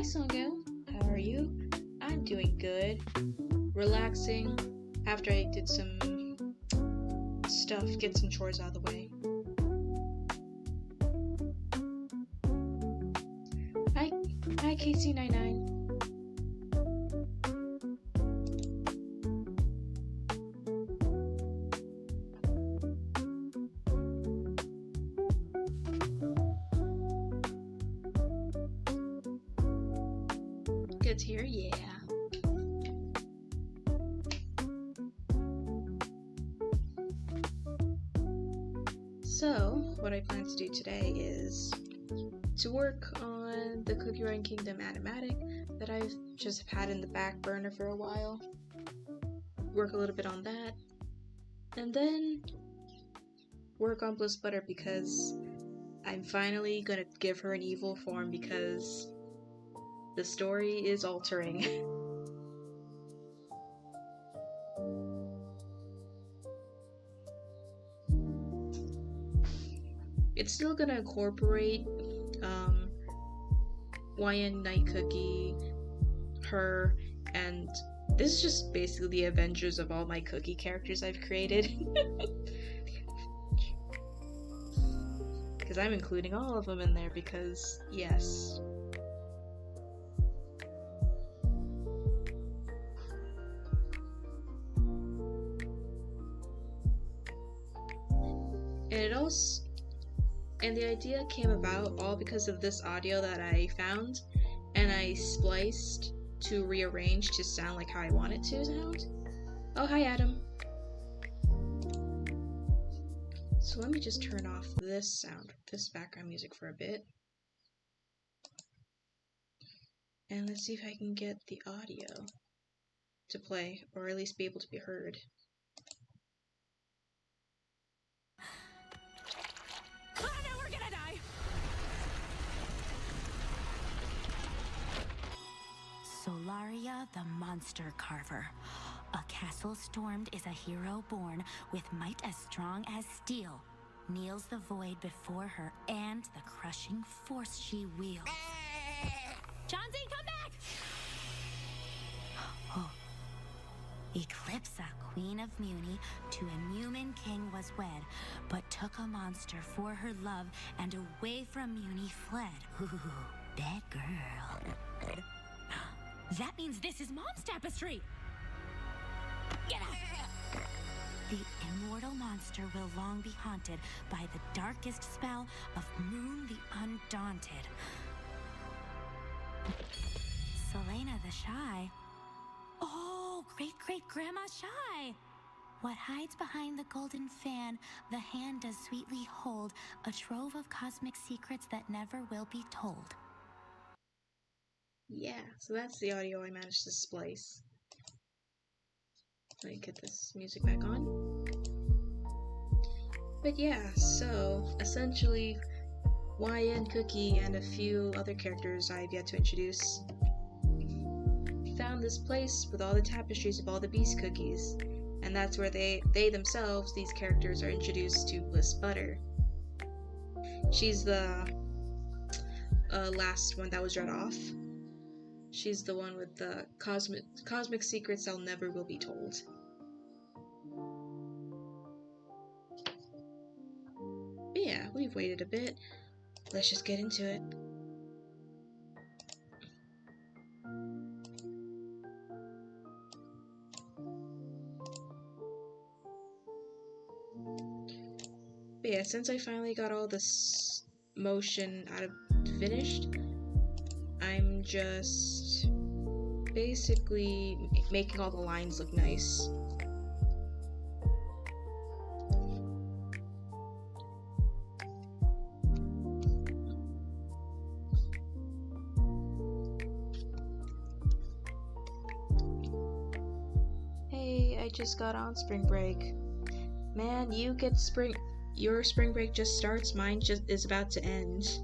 Hi Songyun, how are you? I'm doing good. Relaxing after I did some stuff, get some chores out of the way. Hi, hi KC99. Good to hear, yeah. So, what I plan to do today is to work on the Cookie Run Kingdom animatic that I've just had in the back burner for a while. Work a little bit on that. And then work on Bliss Butter because I'm finally gonna give her an evil form because the story is altering. It's still gonna incorporate YN Night Cookie, her, and this is just basically the Avengers of all my cookie characters I've created. Because I'm including all of them in there because, yes. And the idea came about all because of this audio that I found and I spliced to rearrange to sound like how I want it to sound. Oh, hi Adam. So let me just turn off this background music for a bit. And let's see if I can get the audio to play, or at least be able to be heard. Oh no, we're gonna die! Solaria the Monster Carver. A castle stormed is a hero born with might as strong as steel. Kneels the void before her and the crushing force she wields. Chauncey, come back! Oh. Eclipsa, queen of Muni, to a Mumin king was wed, but took a monster for her love and away from Muni fled. Ooh, bad girl. That means this is Mom's tapestry! Get out! The immortal monster will long be haunted by the darkest spell of Moon the Undaunted. Selena the Shy. Oh, great-great-grandma Shy! What hides behind the golden fan, the hand does sweetly hold, a trove of cosmic secrets that never will be told. Yeah, so that's the audio I managed to splice. Let me get this music back on. But yeah, so essentially, YN Cookie and a few other characters I've yet to introduce found this place with all the tapestries of all the Beast cookies, and that's where they themselves, these characters, are introduced to Bliss Butter. She's the last one that was read off. She's the one with the cosmic secrets that never will be told. But yeah, we've waited a bit. Let's just get into it. But yeah, since I finally got all this motion finished, I'm just basically making all the lines look nice. Hey, I just got on spring break. Man, your spring break just starts, mine just is about to end.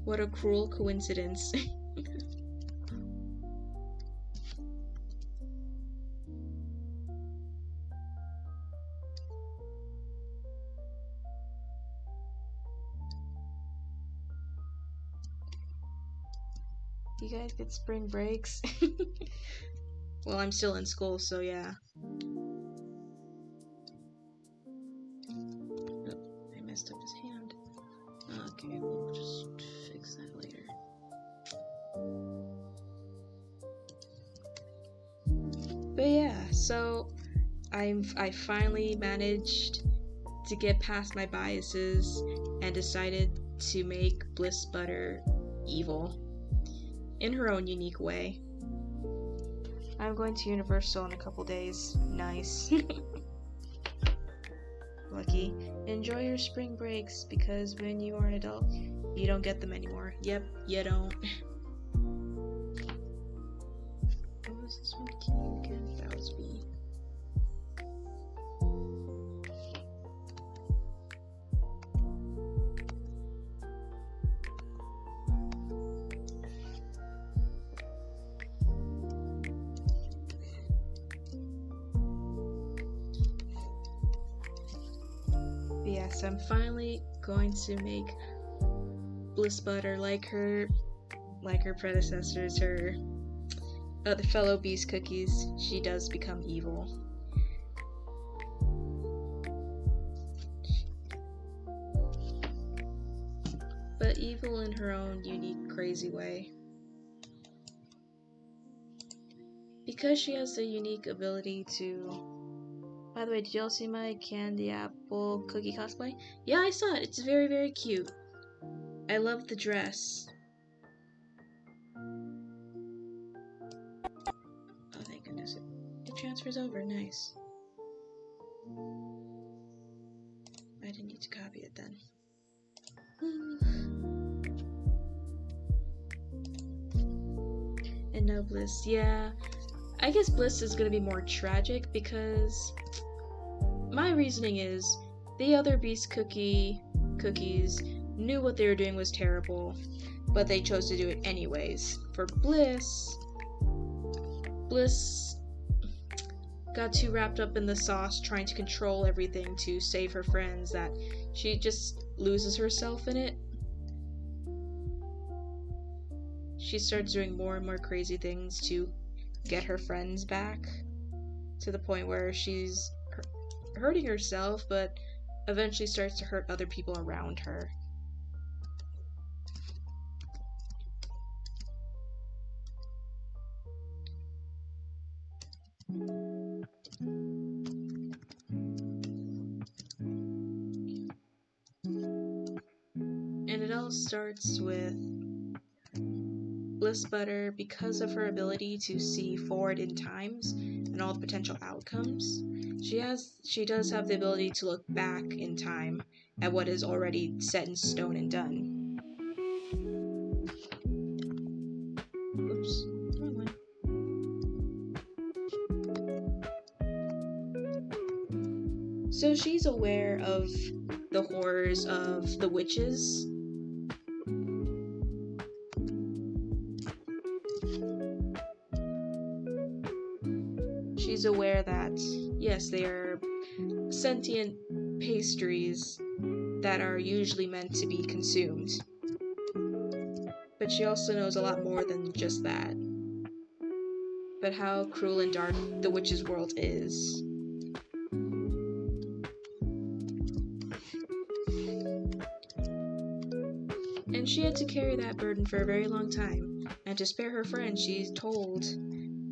What a cruel coincidence. You guys get spring breaks? Well, I'm still in school, so yeah. Oh, I messed up his hand. Okay, we'll just fix that later. But yeah, so I finally managed to get past my biases and decided to make Bliss Butter evil in her own unique way. I'm going to Universal in a couple days. Nice. Lucky. Enjoy your spring breaks, because when you are an adult, you don't get them anymore. Yep, you don't. What was this one? Can you get that was me. But yes, I'm finally going to make Bliss Butter like her predecessors, her other fellow Beast Cookies. She does become evil. But evil in her own unique, crazy way. Because she has the unique ability to... By the way, did y'all see my candy apple cookie cosplay? Yeah, I saw it. It's very, very cute. I love the dress. Oh, thank goodness. It transfers over. Nice. I didn't need to copy it then. And no Bliss. Yeah. I guess Bliss is gonna be more tragic because my reasoning is the other Beast cookies knew what they were doing was terrible, but they chose to do it anyways. For Bliss got too wrapped up in the sauce trying to control everything to save her friends that she just loses herself in it. She starts doing more and more crazy things to get her friends back, to the point where she's hurting herself, but eventually starts to hurt other people around her. And it all starts with Bliss Butter, because of her ability to see forward in times and all the potential outcomes. She does have the ability to look back in time at what is already set in stone and done. Oops, wrong one. So she's aware of the horrors of the witches. She's aware that, yes, they are sentient pastries that are usually meant to be consumed. But she also knows a lot more than just that. But how cruel and dark the witch's world is. And she had to carry that burden for a very long time. And to spare her friend, she told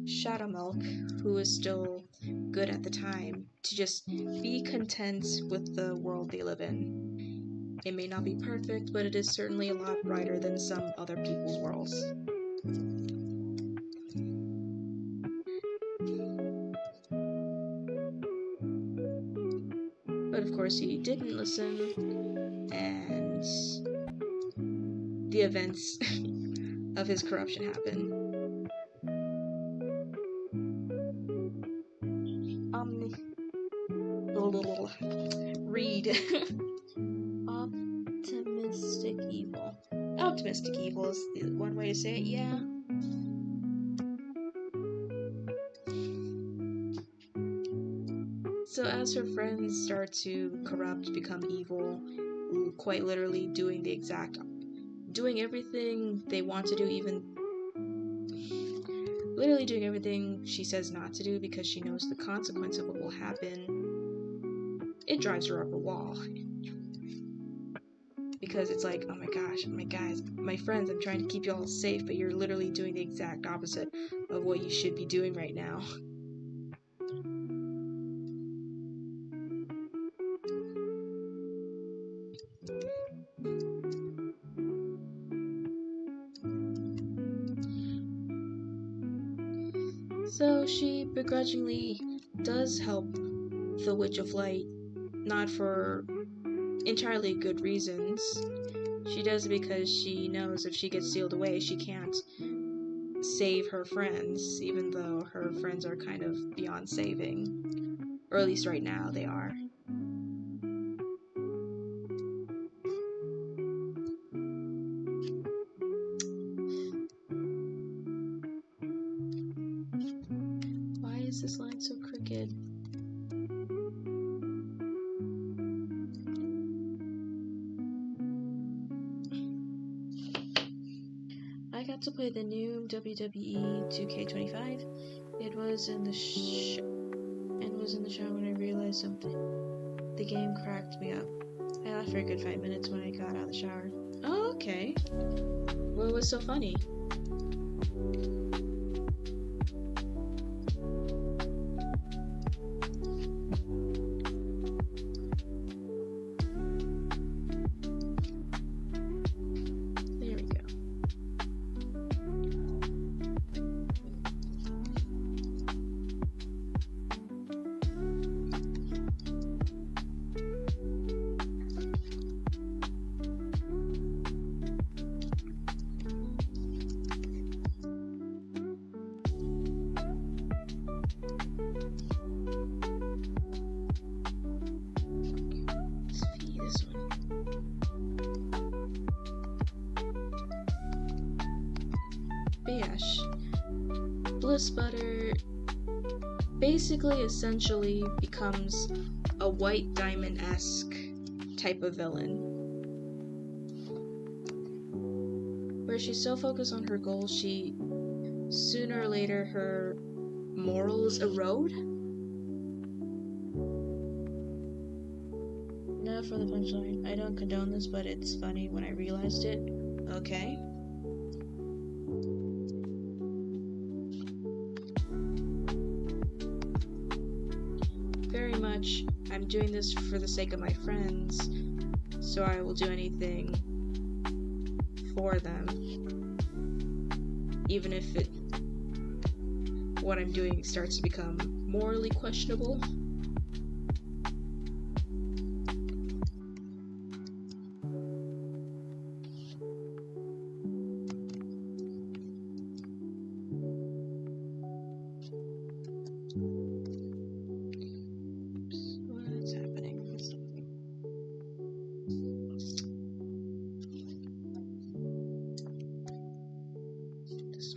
Shadowmilk, who was still good at the time, to just be content with the world they live in. It may not be perfect, but it is certainly a lot brighter than some other people's worlds. But of course he didn't listen, and the events of his corruption happened. Read. Optimistic evil. Optimistic evil is one way to say it, yeah. So as her friends start to corrupt, become evil, quite literally doing everything they want to do, even literally doing everything she says not to do because she knows the consequence of what will happen, it drives her up a wall. Because it's like, oh my gosh, my guys, my friends, I'm trying to keep you all safe, but you're literally doing the exact opposite of what you should be doing right now. So she begrudgingly does help the Witch of Light, not for entirely good reasons. She does it because she knows if she gets sealed away, she can't save her friends, even though her friends are kind of beyond saving. Or at least right now they are. Why is this line so crooked? I got to play the new WWE 2K25. It was in the shower when I realized something. The game cracked me up. I laughed for a good 5 minutes when I got out of the shower. Oh, okay. What was so funny? There we go. This one. Bash. Bliss Butter basically essentially becomes a White Diamond-esque type of villain, where she's so focused on her goals, she sooner or later her morals erode. Now for the punchline. I don't condone this, but it's funny when I realized it. Okay. Very much, I'm doing this for the sake of my friends, so I will do anything for them, even if what I'm doing starts to become morally questionable. What's happening? This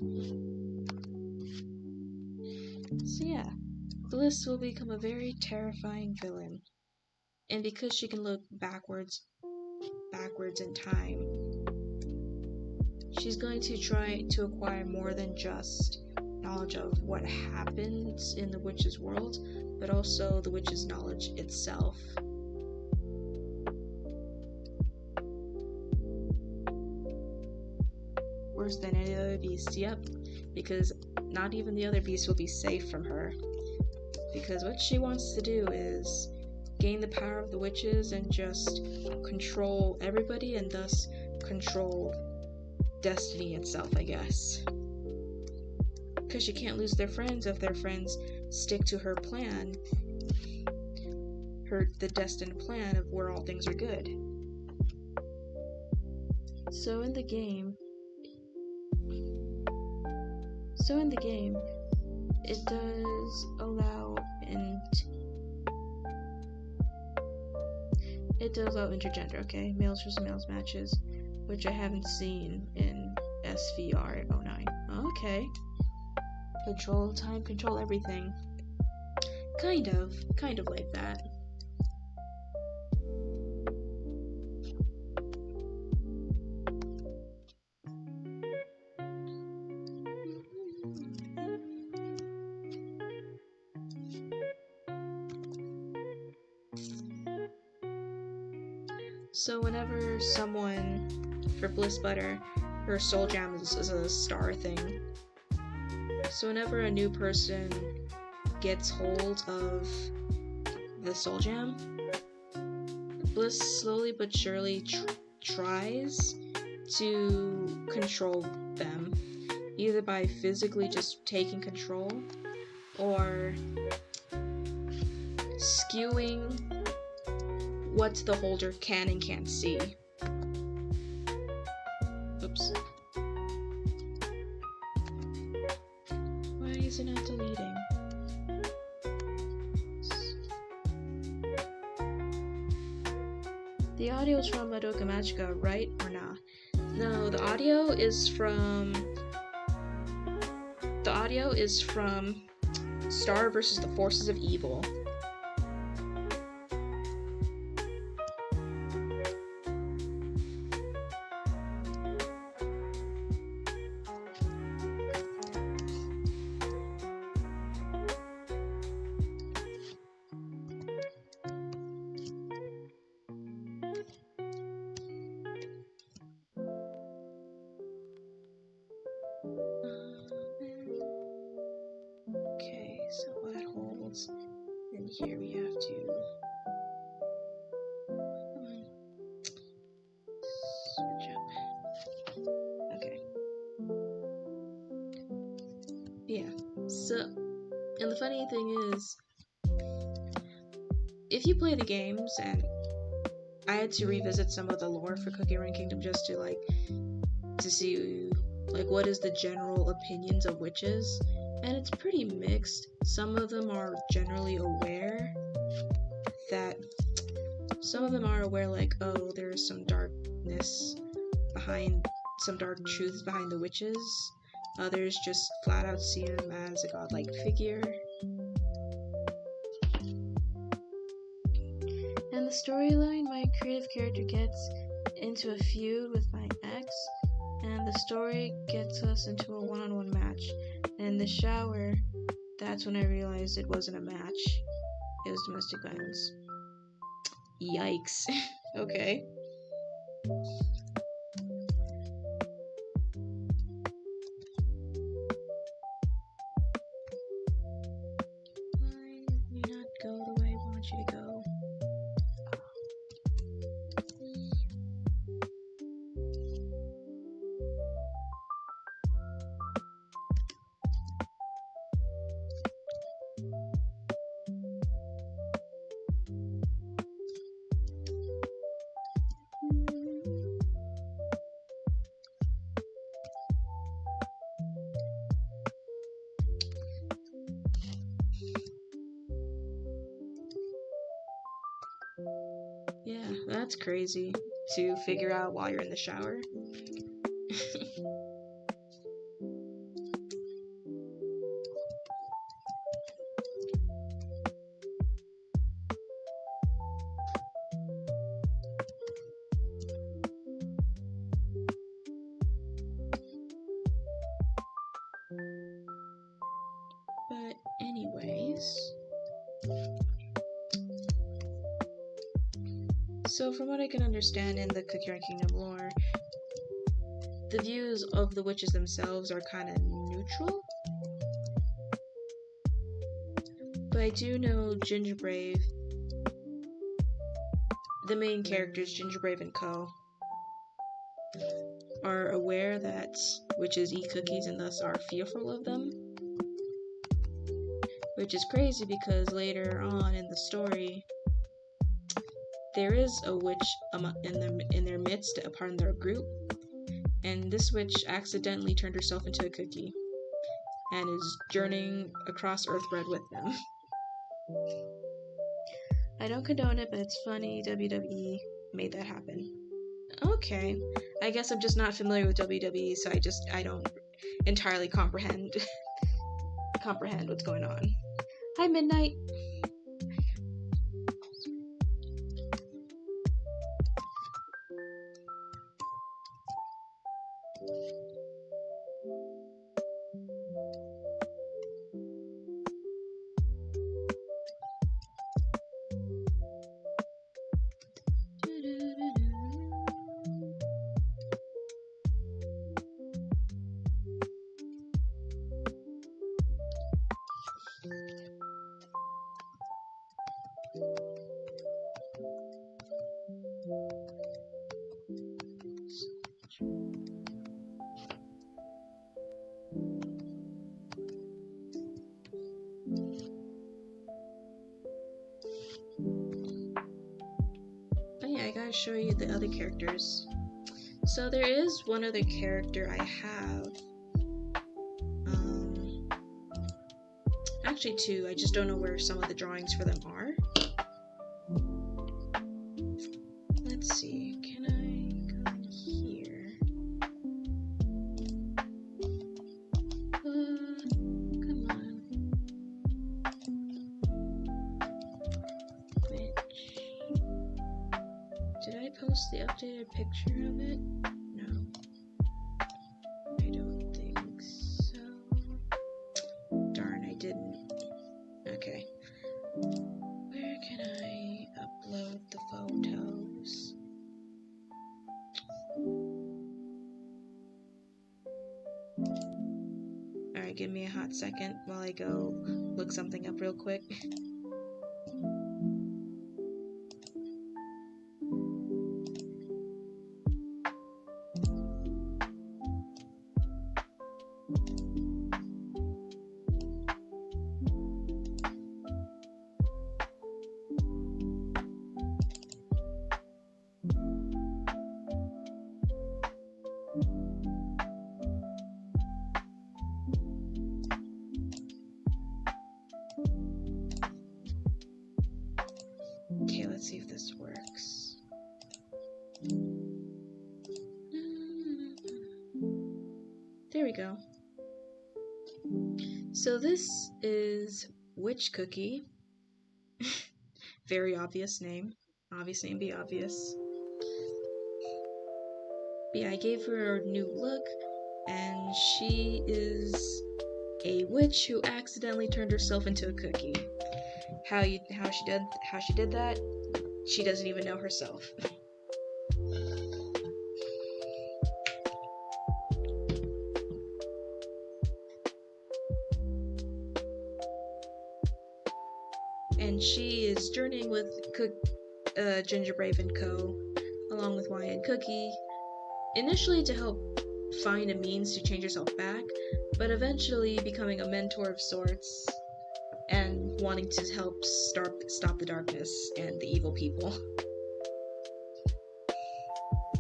one. So yeah, Bliss will become a very terrifying villain, and because she can look backwards in time, she's going to try to acquire more than just knowledge of what happens in the witch's world, but also the witch's knowledge itself. Worse than any other beast, yep, because not even the other beasts will be safe from her. Because what she wants to do is gain the power of the witches and just control everybody, and thus control destiny itself, I guess. Because she can't lose their friends if their friends stick to her plan, the destined plan of where all things are good. So in the game, it does allow intergender, okay? Males versus males matches, which I haven't seen in SVR 09. Okay. Control time, control everything. Kind of like that. So whenever someone, for Bliss Butter, her soul gem is a star thing. So whenever a new person gets hold of the soul gem, Bliss slowly but surely tries to control them, either by physically just taking control or skewing what the holder can and can't see. Oops. Why is it not deleting? The audio is from Madoka Magica, right or nah? No, the audio is from Star versus the Forces of Evil. Okay, so that holds. And here we have to. Come on. Switch up. Okay. Yeah. So, and the funny thing is, if you play the games, and I had to revisit some of the lore for Cookie Run Kingdom just to see what is the general opinions of witches, and it's pretty mixed. Some of them are generally aware oh, there's some darkness behind, some dark truths behind the witches. Others just flat out see them as a godlike figure. And the storyline, my creative character gets into a feud with my ex, and the story gets us into a one-on-one match. And in the shower, that's when I realized it wasn't a match. It was domestic violence. Yikes. Okay. Why did you not go the way I want you to go? Yeah, that's crazy to figure out while you're in the shower. But anyways, so from what I can understand in the Cookie Run Kingdom lore, the views of the witches themselves are kind of neutral. But I do know Gingerbrave, the main characters, Gingerbrave and Co, are aware that witches eat cookies and thus are fearful of them. Which is crazy because later on in the story, there is a witch in their midst, a part of their group, and this witch accidentally turned herself into a cookie and is journeying across Earthbread with them. I don't condone it, but it's funny WWE made that happen. Okay, I guess I'm just not familiar with WWE, so I don't entirely comprehend what's going on. Hi, Midnight. show you the other characters. So there is one other character I have. Actually two, I just don't know where some of the drawings for them are. Let's see, can I go in here? Come on. Which? Did I post the updated picture of it? No. I don't think so. Darn, I didn't. Okay. Where can I upload the photos? Alright, give me a hot second while I go look something up real quick. Okay, let's see if this works. There we go. So this is Witch Cookie. Very obvious name. Obvious name be obvious. But yeah, I gave her a new look, and she is a witch who accidentally turned herself into a cookie. How she did that, she doesn't even know herself. And she is journeying with Ginger Brave and Co. along with Y and Cookie, initially to help find a means to change herself back, but eventually becoming a mentor of sorts and wanting to help stop the darkness and the evil people.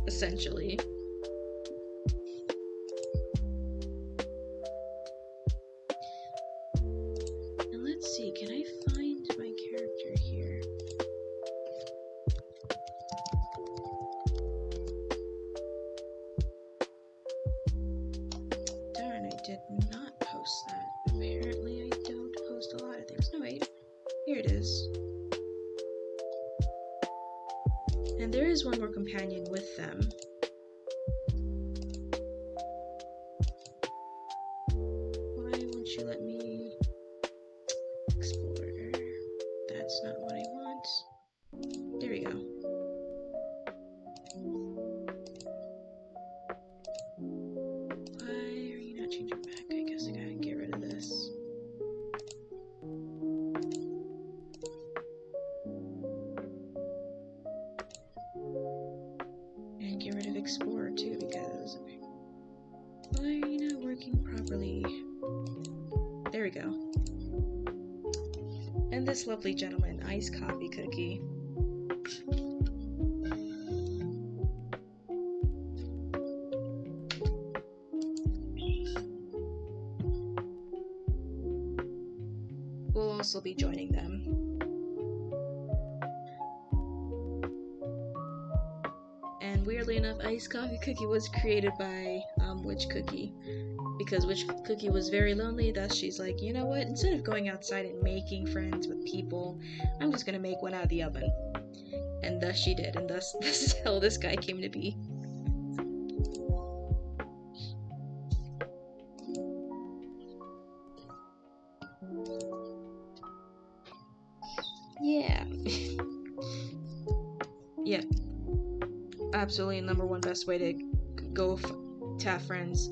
Essentially. And let's see, can I find my character here? Darn, I did not post that. Apparently I don't post a lot of things. No, wait. Here it is. And there is one more companion with them. Why won't you let me explore? That's not what I want. There we go. Why are you not changing back? I guess I gotta get rid of this. And get rid of Explorer too, because why are you not working properly? There we go. And this lovely gentleman, Iced Coffee Cookie. We'll also be joining them. And weirdly enough, Iced Coffee Cookie was created by Witch Cookie. Because Witch Cookie was very lonely, thus she's like, you know what, instead of going outside and making friends with people, I'm just gonna make one out of the oven. And thus she did, and thus this is how this guy came to be. Yeah. Yeah. Absolutely number one best way to go to have friends.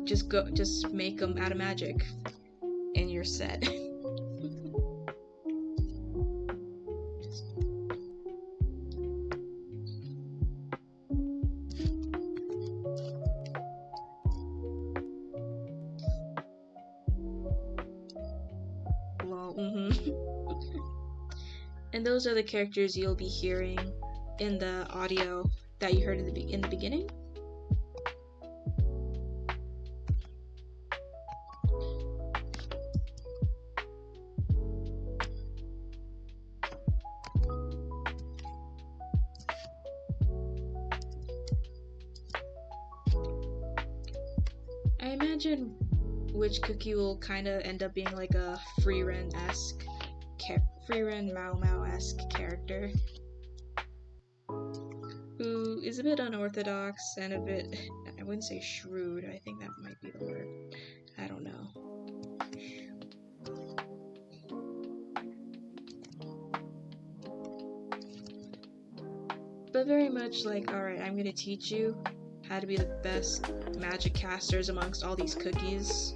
Just make them out of magic, and you're set. Lol. And those are the characters you'll be hearing in the audio that you heard in the beginning. I imagine which cookie will kind of end up being like a Frieren-esque, Frieren Mau-Mau-esque character, who is a bit unorthodox and a bit, I wouldn't say shrewd, I think that might be the word, I don't know. But very much like, alright, I'm gonna teach you how to be the best magic casters amongst all these cookies.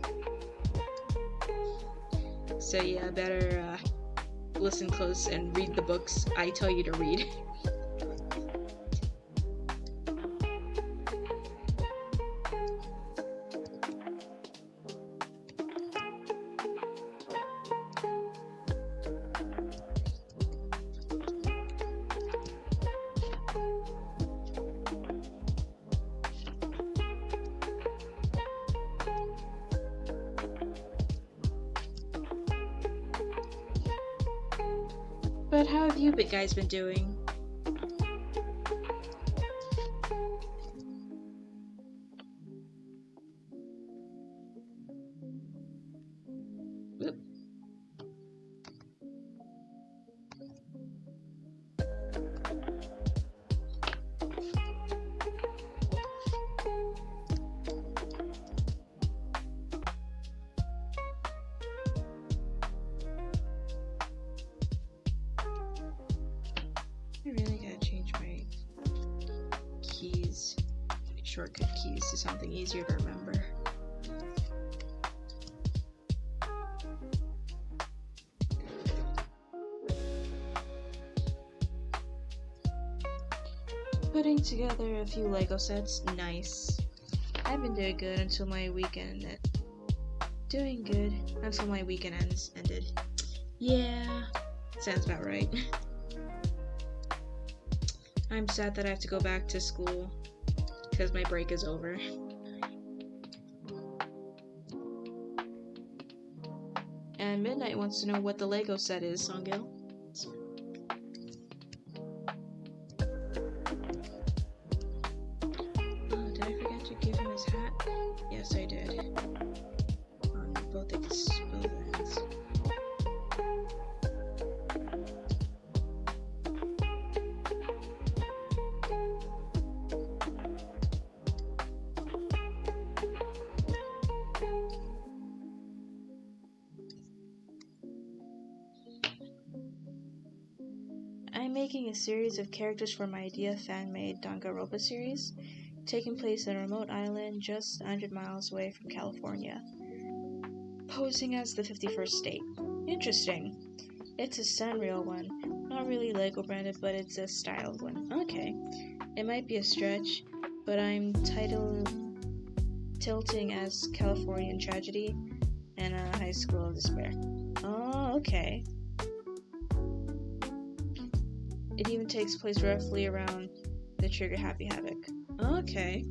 So yeah, better listen close and read the books I tell you to read. But how have you guys been doing? Oop. I really gotta change my keys, shortcut keys, to something easier to remember. Putting together a few Lego sets, nice. I've been doing good until my weekend. Ended. Yeah, sounds about right. I'm sad that I have to go back to school because my break is over. And Midnight wants to know what the Lego set is, Songil. Oh, did I forget to give him his hat? Yes, I did. On both ends. I'm making a series of characters for my Idea fan-made Danganronpa series, taking place on a remote island just 100 miles away from California, posing as the 51st state. Interesting. It's a Sanrio one, not really Lego branded, but it's a styled one. Okay, it might be a stretch, but I'm tilting as Californian tragedy and a high school of despair. Oh, okay. It even takes place roughly around the trigger Happy Havoc. Okay.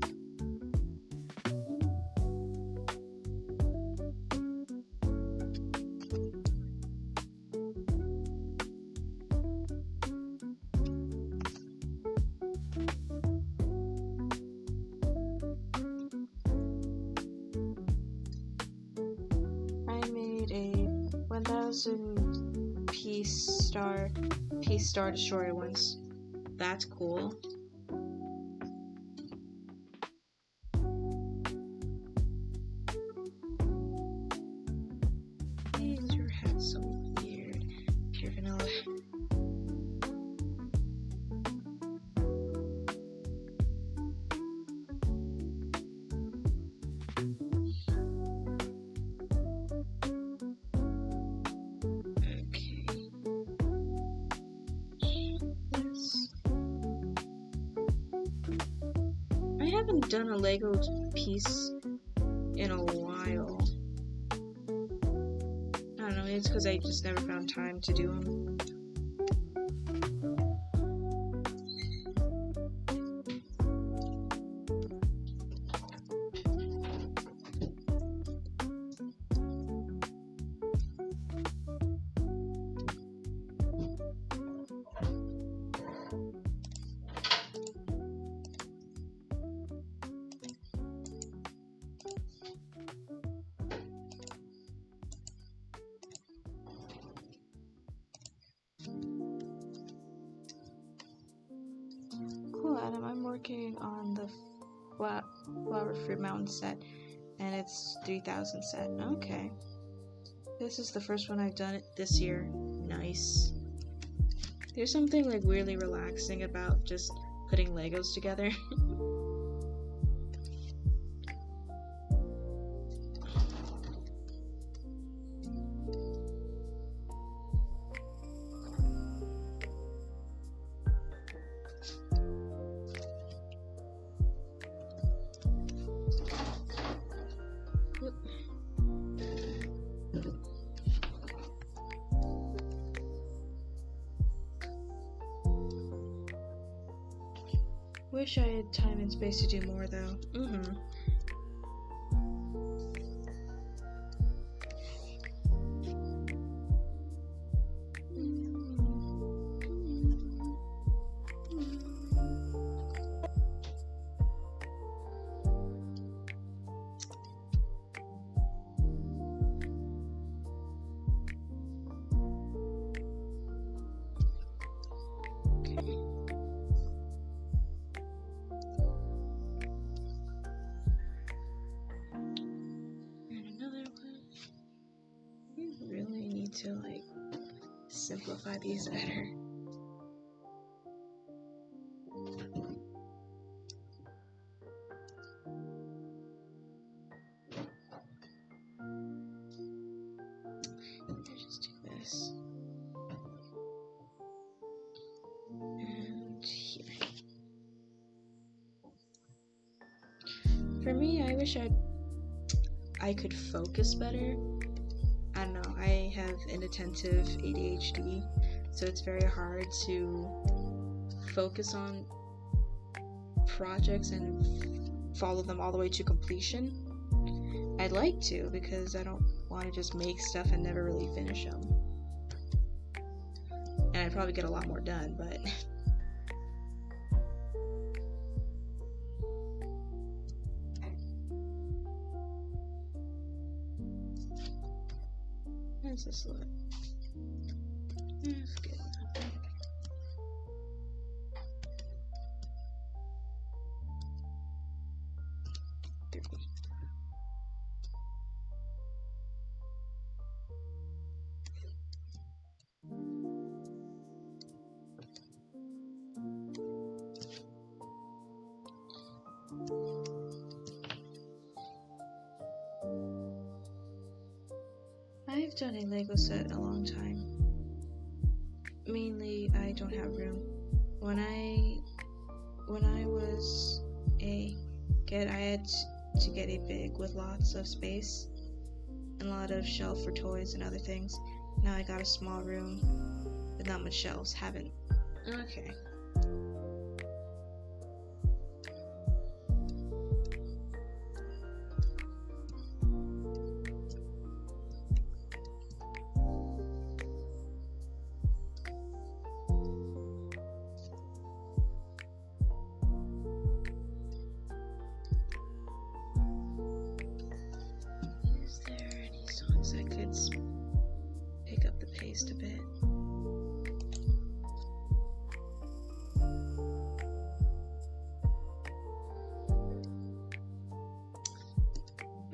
I made a 1,000 piece Star Destroyer once. That's cool. Why is your hat so weird? Pure vanilla. I haven't done a Lego piece in a while. I don't know, it's because I just never found time to do them. working on the Flower Fruit Mountain set, and it's 3,000 set. Okay. This is the first one I've done this year. Nice. There's something like weirdly relaxing about just putting Legos together. Wish I had time and space to do more though. To like simplify these better. Let's just do this. And here. For me, I wish I could focus better. I don't know, I have inattentive ADHD, so it's very hard to focus on projects and follow them all the way to completion. I'd like to, because I don't want to just make stuff and never really finish them. And I'd probably get a lot more done, but... How's this look? That's good enough. I've done a Lego set in a long time. Mainly, I don't have room. When I was a kid, I had to get a big with lots of space and a lot of shelf for toys and other things. Now I got a small room with not much shelves. Haven't. Okay. I could pick up the pace a bit.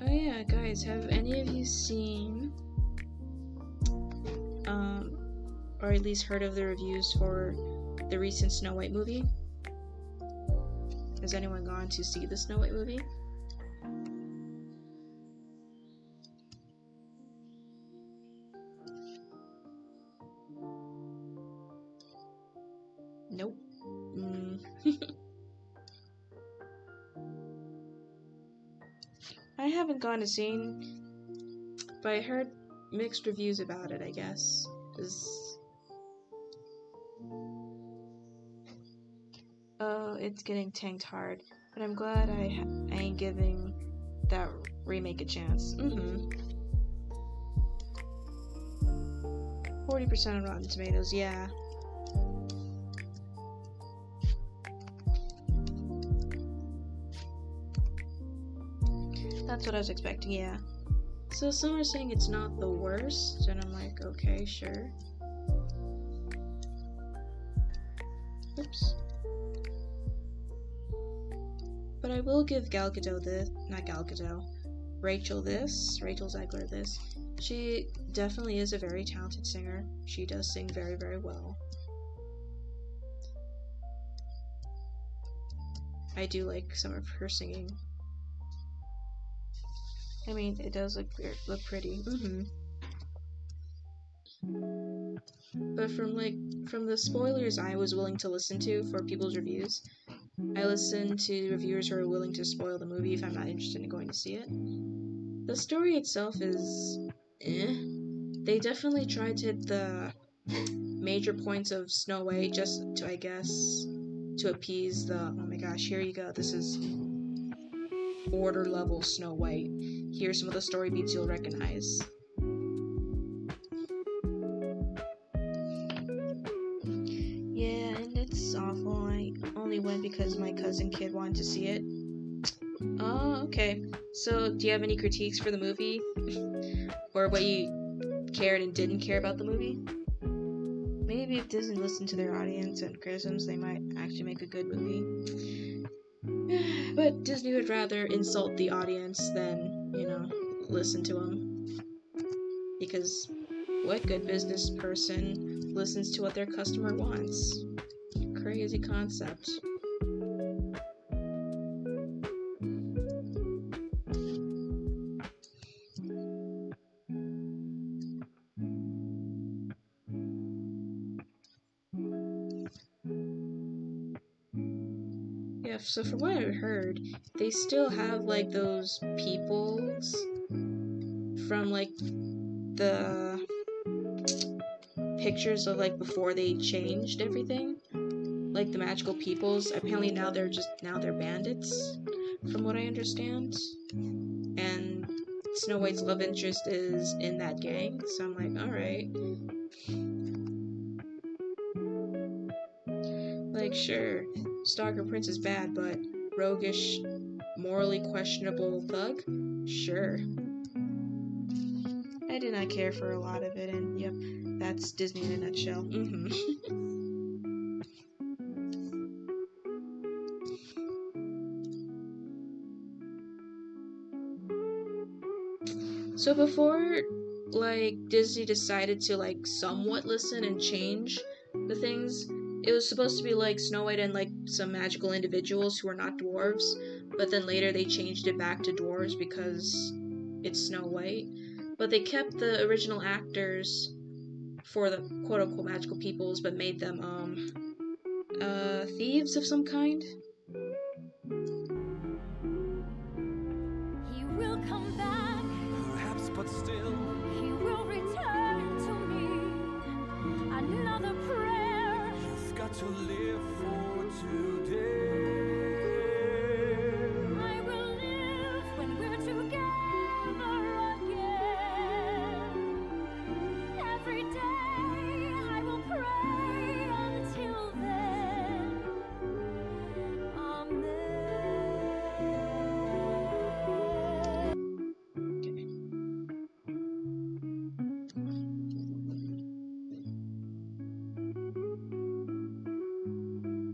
Oh yeah, guys, have any of you seen or at least heard of the reviews for the recent Snow White movie? Has anyone gone to see the Snow White movie? Nope. I haven't gone to see, but I heard mixed reviews about it, I guess. It's getting tanked hard, but I'm glad I ain't giving that remake a chance. 40% on Rotten Tomatoes, yeah. That's what I was expecting, yeah. So some are saying it's not the worst, and I'm like, okay, sure. Oops. But I will give Gal Gadot this, not Gal Gadot, Rachel Zegler this. She definitely is a very talented singer. She does sing very, very well. I do like some of her singing. I mean, it does look pretty. But from the spoilers I was willing to listen to for people's reviews, I listened to reviewers who are willing to spoil the movie if I'm not interested in going to see it. The story itself is They definitely tried to hit the major points of Snow White just to, I guess, to appease the, oh my gosh, here you go, this is order level Snow White. Here's some of the story beats you'll recognize. Yeah, and it's awful. I only went because my cousin kid wanted to see it. Oh, okay. So, do you have any critiques for the movie? Or what you cared and didn't care about the movie? Maybe if Disney listened to their audience and criticisms, they might actually make a good movie. But Disney would rather insult the audience than, listen to them. Because what good business person listens to what their customer wants? Crazy concept. Yeah, so from what I heard, they still have, like, those peoples from, like, the pictures of, like, before they changed everything. Like, the magical peoples. Apparently now they're bandits, from what I understand. And Snow White's love interest is in that gang, so I'm like, alright. Like, sure, Stalker Prince is bad, but roguish, morally questionable thug? Sure. I did not care for a lot of it, and yep, that's Disney in a nutshell. So before, like, Disney decided to, like, somewhat listen and change the things, it was supposed to be, like, Snow White and, like, some magical individuals who are not dwarves, but then later they changed it back to dwarves because it's Snow White. But they kept the original actors for the quote-unquote magical peoples, but made them, thieves of some kind? He will come back. Perhaps, but still, He will return to me. Another prayer. you've got to live for today. I will live when we're together again. Every day I will pray until then. Amen.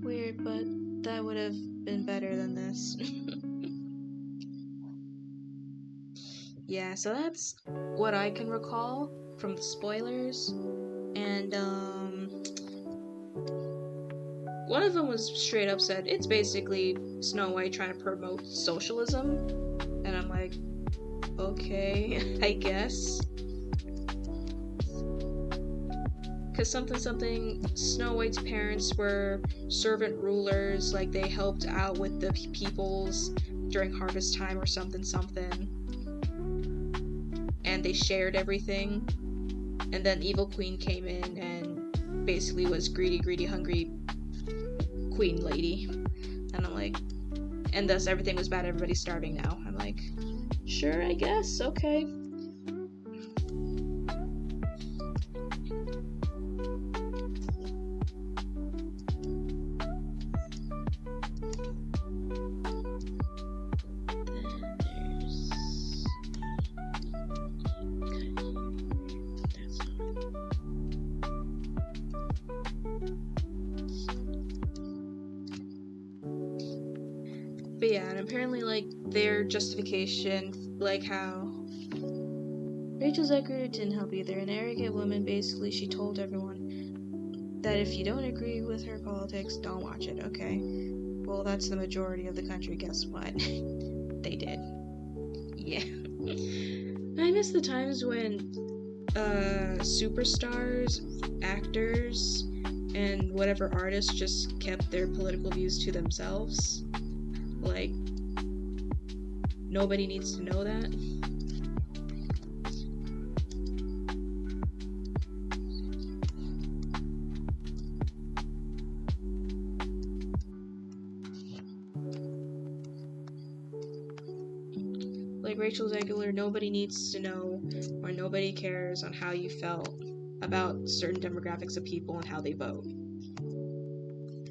Weird, but that would have been better than this. Yeah, so that's what I can recall from the spoilers. And, one of them was straight up said, it's basically Snow White trying to promote socialism. And I'm like, okay, I guess. Because something, Snow White's parents were servant rulers, like they helped out with the peoples during harvest time or something. And they shared everything. And then Evil Queen came in and basically was greedy, hungry queen lady. And I'm like, and thus everything was bad, everybody's starving now. I'm like, sure, I guess, okay. But yeah, and apparently, like, their justification, like how Rachel Zegler didn't help either. An arrogant woman, basically, she told everyone that if you don't agree with her politics, don't watch it, okay? Well, that's the majority of the country, guess what? They did. Yeah. I miss the times when superstars, actors, and whatever artists just kept their political views to themselves. Like, nobody needs to know that. Like Rachel Zegler, nobody needs to know, or nobody cares on how you felt about certain demographics of people and how they vote.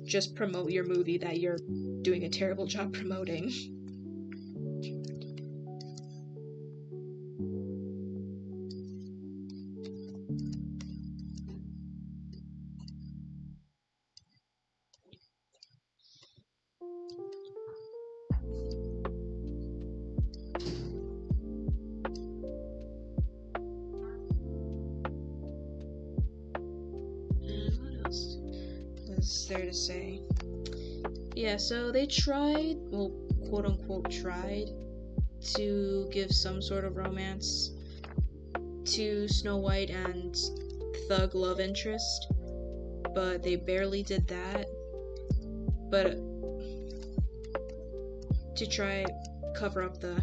Just promote your movie that you're doing a terrible job promoting. And what else is there to say? Yeah, so they tried, well, quote unquote tried, to give some sort of romance to Snow White and thug love interest, but they barely did that. But to try cover up the,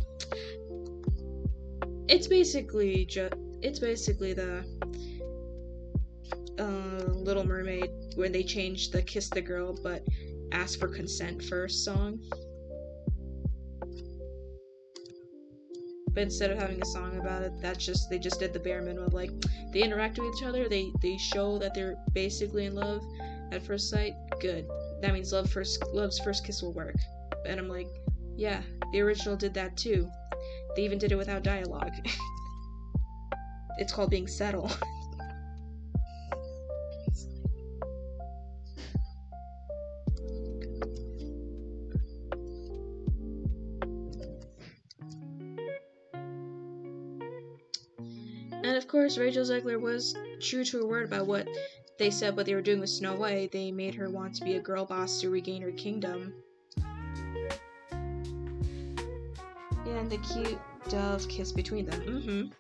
it's basically the Little Mermaid when they changed the Kiss the Girl but ask for consent first song. But instead of having a song about it, they just did the bare minimum. Like, they interact with each other, they show that they're basically in love at first sight. Good. That means love's first kiss will work. And I'm like, yeah, the original did that too. They even did it without dialogue. It's called being subtle. And of course, Rachel Zegler was true to her word about what they said what they were doing with Snow White. They made her want to be a girl boss to regain her kingdom. Yeah, and the cute dove kiss between them.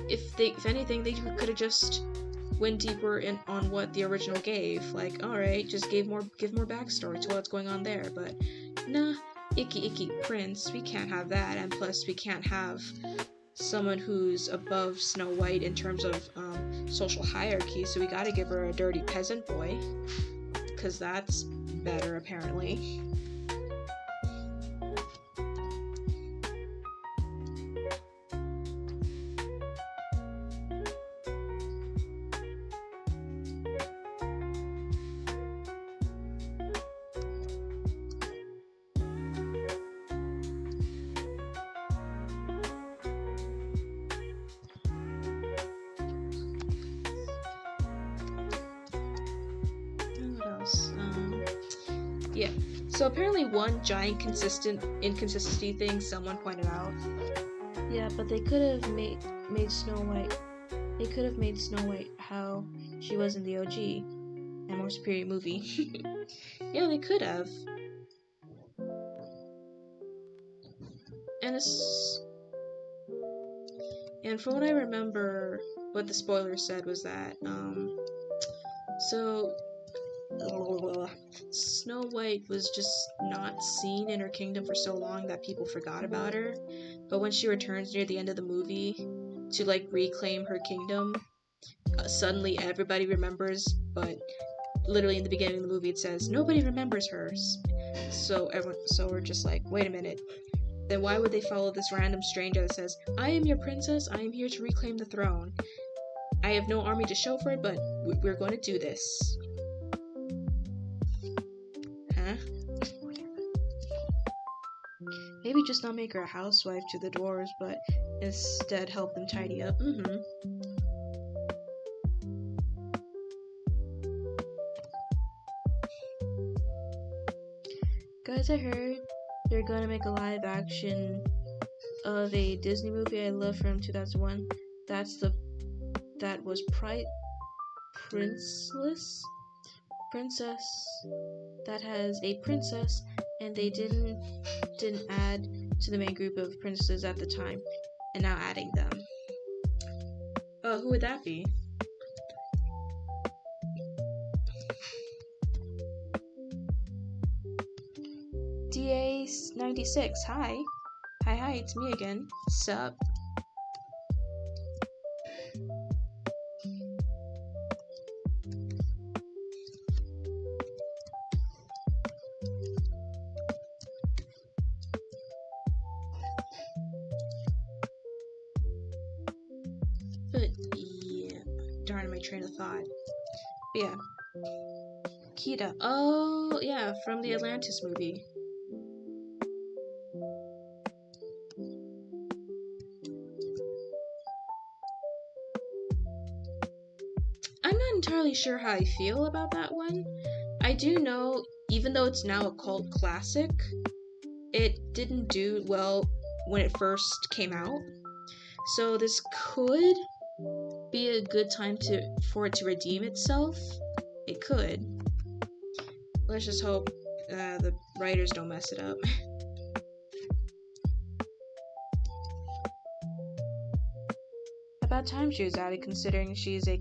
If anything, they could have just went deeper on what the original gave. Like, alright, just give more backstory to what's going on there. But nah, icky prince, we can't have that. And plus, we can't have someone who's above Snow White in terms of social hierarchy, so we gotta give her a dirty peasant boy, because that's better, apparently. Yeah. So apparently one giant inconsistency thing someone pointed out. Yeah, but they could have made Snow White. They could have made Snow White how she was in the OG, and more superior movie. Yeah, they could have. And from what I remember, what the spoiler said was that so Snow White was just not seen in her kingdom for so long that people forgot about her. But when she returns near the end of the movie to like reclaim her kingdom, suddenly everybody remembers. But literally in the beginning of the movie, it says nobody remembers her. So we're just like, wait a minute. Then why would they follow this random stranger that says, "I am your princess. I am here to reclaim the throne. I have no army to show for it, but we're going to do this." Maybe just not make her a housewife to the dwarves, but instead help them tidy up. Guys, I heard they're gonna make a live action of a Disney movie I love from 2001. That was Princess that has a princess, and they didn't add to the main group of princesses at the time, and now adding them. Who would that be? DA96, hi, it's me again. Sup? But yeah, darn my train of thought. But yeah, Kida. Oh yeah, from the Atlantis movie. I'm not entirely sure how I feel about that one. I do know, even though it's now a cult classic, it didn't do well when it first came out. So this could be a good time for it to redeem itself. It could. Let's just hope the writers don't mess it up. About time she was added, considering she's a